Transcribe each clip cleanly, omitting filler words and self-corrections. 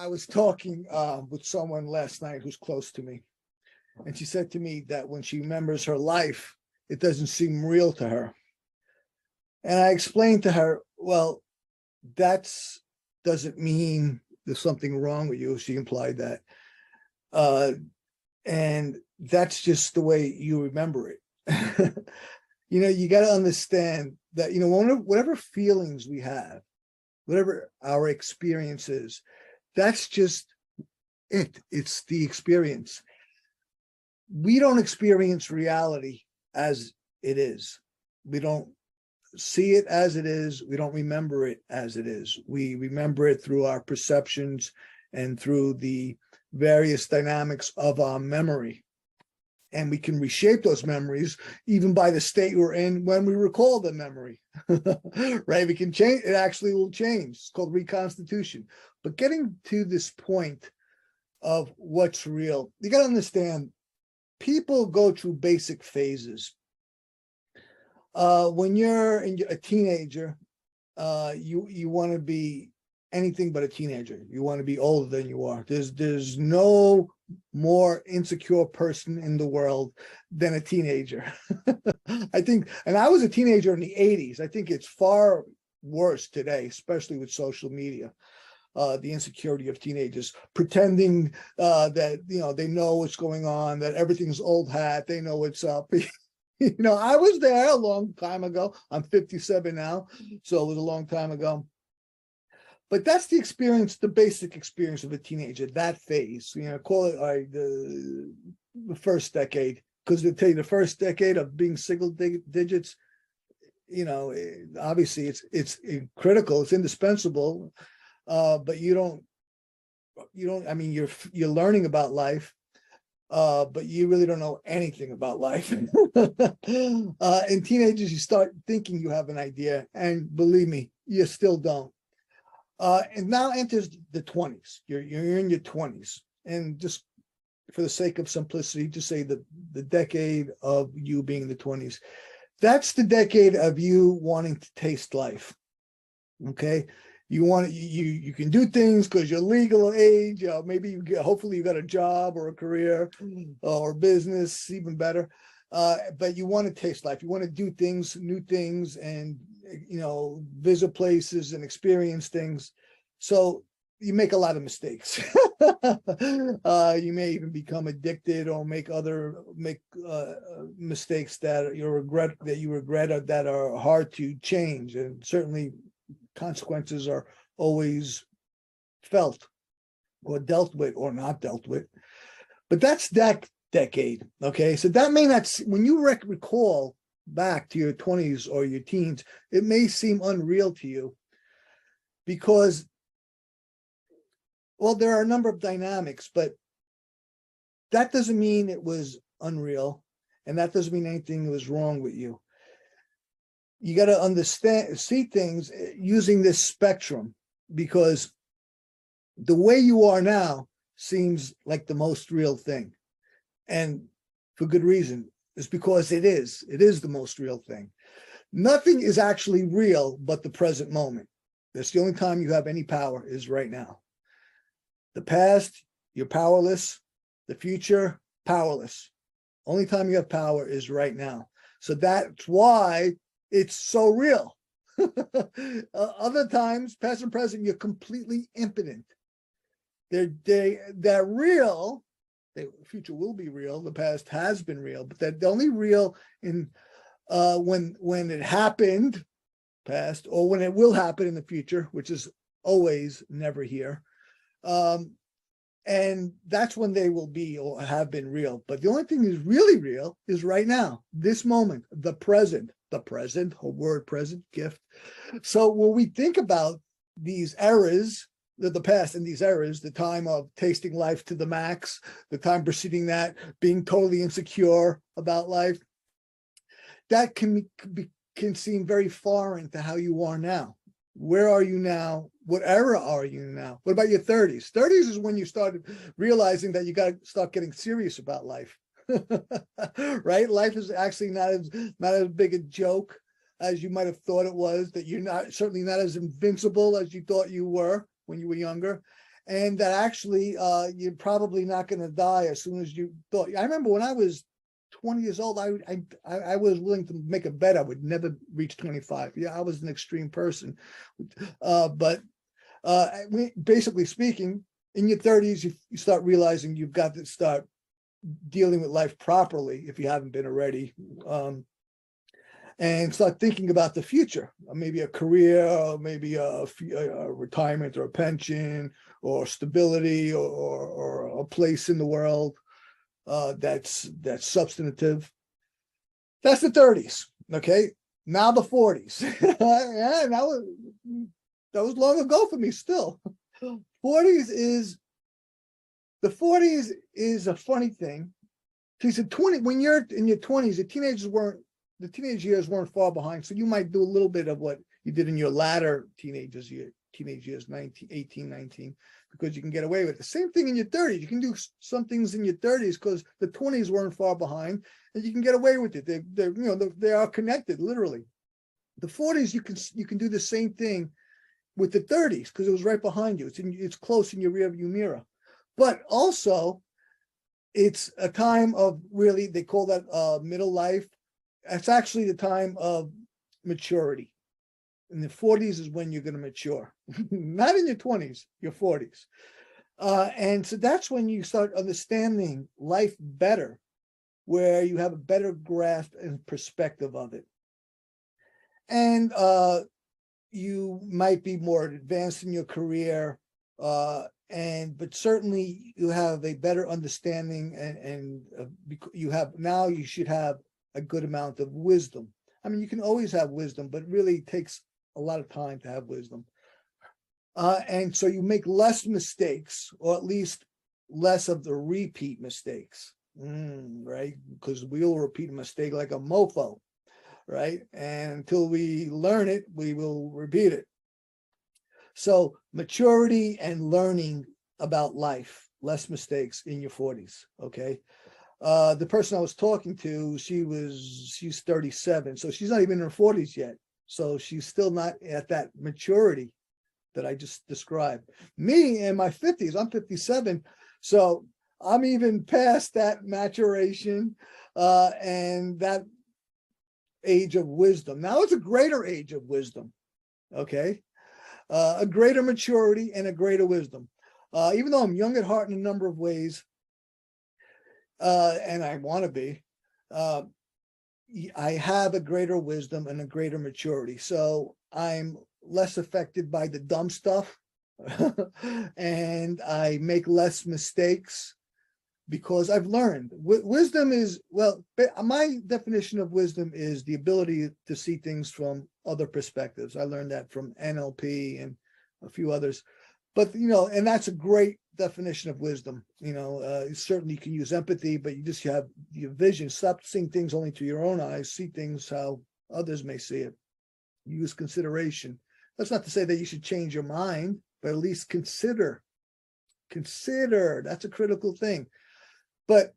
I was talking with someone last night who's close to me, and she said to me that when she remembers her life, it doesn't seem real to her. And I explained to her, well, that's doesn't mean there's something wrong with you. She implied that. And that's just the way you remember it. You got to understand that, whatever feelings we have, whatever our experience is, that's just it. It's the experience. We don't experience reality as it is. We don't see it as it is. We don't remember it as it is. We remember it through our perceptions and through the various dynamics of our memory. And we can reshape those memories even by the state we're in when we recall the memory, right? We can change, it actually will change. It's called reconstitution. But getting to this point of what's real, you got to understand, people go through basic phases. When you're a teenager, you want to be anything but a teenager. You want to be older than you are. There's no more insecure person in the world than a teenager. I think, and I was a teenager in the 80s. I think it's far worse today, especially with social media. The insecurity of teenagers pretending that they know what's going on, that everything's old hat, they know what's up. I was there a long time ago. I'm 57 now, so it was a long time ago. But that's the experience, the basic experience of a teenager, that phase. Call it the first decade, because they tell you the first decade of being single digits. Obviously it's critical, it's indispensable. But you don't. I mean, you're learning about life, but you really don't know anything about life. In teenagers, you start thinking you have an idea, and believe me, you still don't. And now enters the 20s. You're in your 20s, and just for the sake of simplicity, just say the decade of you being in the 20s. That's the decade of you wanting to taste life. Okay. You can do things because you're legal age. Maybe hopefully you got a job or a career or business, even better. But you want to taste life. You want to do things, new things, and visit places and experience things. So you make a lot of mistakes. You may even become addicted or make mistakes that you regret or that are hard to change, and certainly consequences are always felt or dealt with or not dealt with. But that's that decade. Okay, so that may not, when you recall back to your 20s or your teens, it may seem unreal to you because, well, there are a number of dynamics, but that doesn't mean it was unreal, and that doesn't mean anything was wrong with you. You got to see things using this spectrum, because the way you are now seems like the most real thing. And for good reason. It's because it is the most real thing. Nothing is actually real but the present moment. That's the only time you have any power, is right now. The past, you're powerless. The future, powerless. Only time you have power is right now. So that's why it's so real. Other times, past and present, you're completely impotent. They're real. The future will be real. The past has been real, but they're only real in when it happened, past, or when it will happen in the future, which is always never here. And that's when they will be or have been real. But the only thing that's really real is right now, this moment, the present, whole word present, gift. So when we think about these eras, the past and these eras, the time of tasting life to the max, the time preceding that, being totally insecure about life, that can seem very foreign to how you are now. Where are you now? What era are you now? What about your 30s? 30s is when you started realizing that you got to start getting serious about life. Right? Life is actually not as big a joke as you might have thought it was, that you're certainly not as invincible as you thought you were when you were younger. and that actually you're probably not going to die as soon as you thought. I remember when I was 20 years old, I was willing to make a bet I would never reach 25. Yeah, I was an extreme person, but basically speaking, in your 30s, you start realizing you've got to start dealing with life properly if you haven't been already. And start thinking about the future, maybe a career, or maybe a retirement or a pension or stability or a place in the world that's substantive. That's the 30s. Okay. Now the 40s. Yeah, that was long ago for me still. 40s is the 40s is a funny thing. He said 20, when you're in your 20s, the teenage years weren't far behind. So you might do a little bit of what you did in your latter teenage years, 19, 18, 19, because you can get away with it. The same thing in your 30s. You can do some things in your 30s because the 20s weren't far behind, and you can get away with it. They are connected, literally. The 40s, you can do the same thing with the 30s because it was right behind you. It's close in your rearview mirror. But also, it's a time of really, they call that middle life. It's actually the time of maturity. In the 40s is when you're going to mature, not in your 20s, your 40s. And so that's when you start understanding life better, where you have a better grasp and perspective of it. And you might be more advanced in your career, but certainly you have a better understanding, and you should have a good amount of wisdom. I mean, you can always have wisdom, but it really takes a lot of time to have wisdom. And so you make less mistakes, or at least less of the repeat mistakes, right? Because we'll repeat a mistake like a mofo, right? And until we learn it, we will repeat it. So maturity and learning about life, less mistakes in your 40s, okay? The person I was talking to, she's 37, so she's not even in her 40s yet. So she's still not at that maturity that I just described. Me in my 50s, I'm 57, so I'm even past that maturation and that age of wisdom. Now it's a greater age of wisdom, okay? A greater maturity and a greater wisdom. Even though I'm young at heart in a number of ways, and I want to be, I have a greater wisdom and a greater maturity. So I'm less affected by the dumb stuff and I make less mistakes because I've learned. Wisdom is, well, my definition of wisdom is the ability to see things from other perspectives. I learned that from NLP and a few others. But, and that's a great definition of wisdom. Certainly you can use empathy, but you just have your vision. Stop seeing things only through your own eyes. See things how others may see it. Use consideration. That's not to say that you should change your mind, but at least consider. Consider. That's a critical thing. But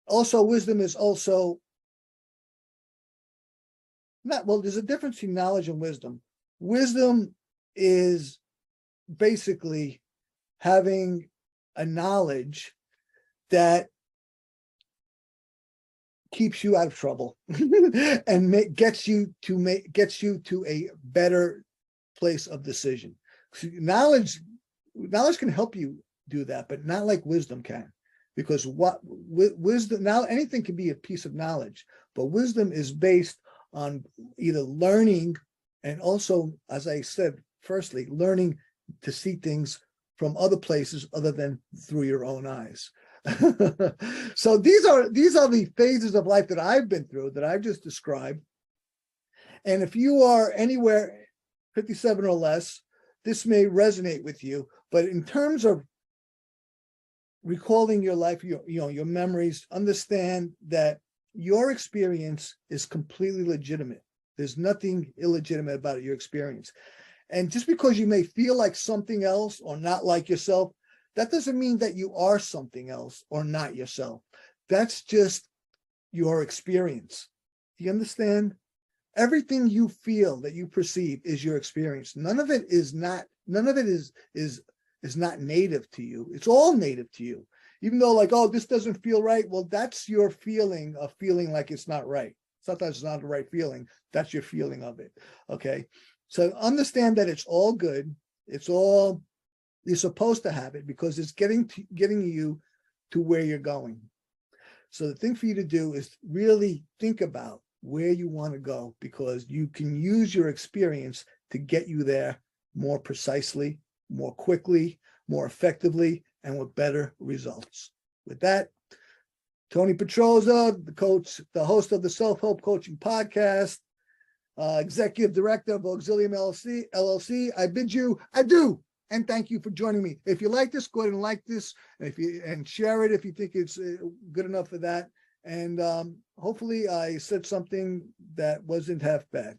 also wisdom is also not, well, there's a difference between knowledge and wisdom. Wisdom is basically having a knowledge that keeps you out of trouble and gets you to a better place of decision. Knowledge can help you do that, but not like wisdom can, because wisdom, now anything can be a piece of knowledge, but wisdom is based on either learning and also, as I said, firstly, learning to see things from other places other than through your own eyes. So these are the phases of life that I've been through, that I've just described. And if you are anywhere 57 or less, this may resonate with you. But in terms of recalling your life, your memories, understand that your experience is completely legitimate. There's nothing illegitimate about your experience. And just because you may feel like something else or not like yourself, that doesn't mean that you are something else or not yourself. That's just your experience. Do you understand? Everything you feel that you perceive is your experience. None of it is is not native to you. It's all native to you. Even though like, oh, this doesn't feel right. Well, that's your feeling of feeling like it's not right. Sometimes it's not the right feeling. That's your feeling of it. Okay. So understand that it's all good. It's all, you're supposed to have it because it's getting you to where you're going. So the thing for you to do is really think about where you want to go, because you can use your experience to get you there more precisely, more quickly, more effectively, and with better results. With that, Tony Petroza, the host of the Self-Help Coaching Podcast, Executive Director of Auxilium LLC. I bid you adieu and thank you for joining me. If you like this, go ahead and like this, and share it if you think it's good enough for that. And hopefully I said something that wasn't half bad.